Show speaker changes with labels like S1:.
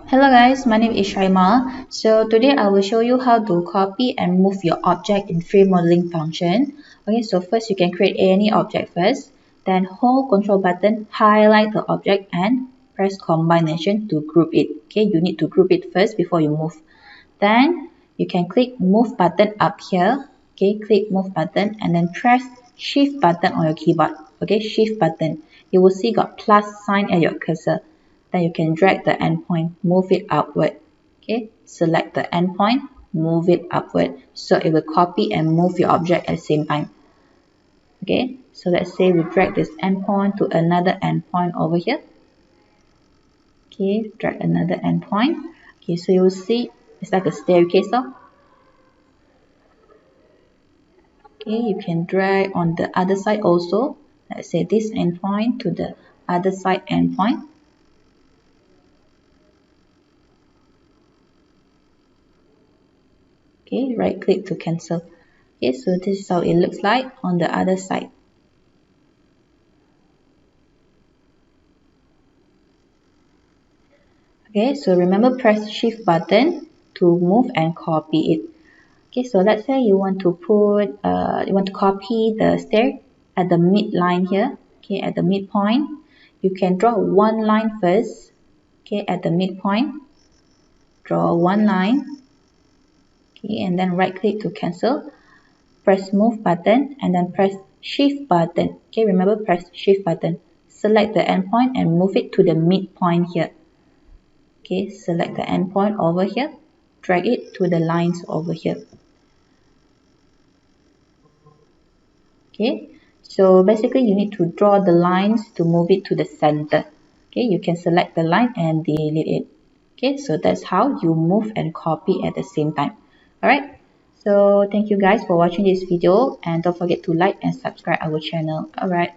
S1: Hello guys, my name is Shaima. So today I will show you how to copy and move your object in free modeling function. Okay, so first you can create any object first, then hold control button, highlight the object and press combination to group it. Okay, you need to group it first before you move. Then you can click move button up here. Okay, click move button and then press shift button on your keyboard. Okay, shift button. You will see got plus sign at your cursor. Then you can drag the endpoint, move it upward. Okay, select the endpoint, move it upward. So it will copy and move your object at the same time. Okay, so let's say we drag this endpoint to another endpoint over here. Okay, drag another endpoint. Okay, so you will see it's like a staircase. Okay, you can drag on the other side also. Let's say this endpoint to the other side endpoint. Okay, right click to cancel. Okay, so this is how it looks like on the other side. Okay, so remember press shift button to move and copy it. Okay, so let's say you want to copy the stair at the midline here. Okay, at the midpoint, you can draw one line first. Okay, at the midpoint, draw one line. Okay, and then right click to cancel. Press move button and then press shift button. Okay, remember press shift button. Select the endpoint and move it to the midpoint here. Okay, select the endpoint over here. Drag it to the lines over here. Okay, so basically you need to draw the lines to move it to the center. Okay, you can select the line and delete it. Okay, so that's how you move and copy at the same time. Alright, so thank you guys for watching this video and don't forget to like and subscribe our channel. Alright.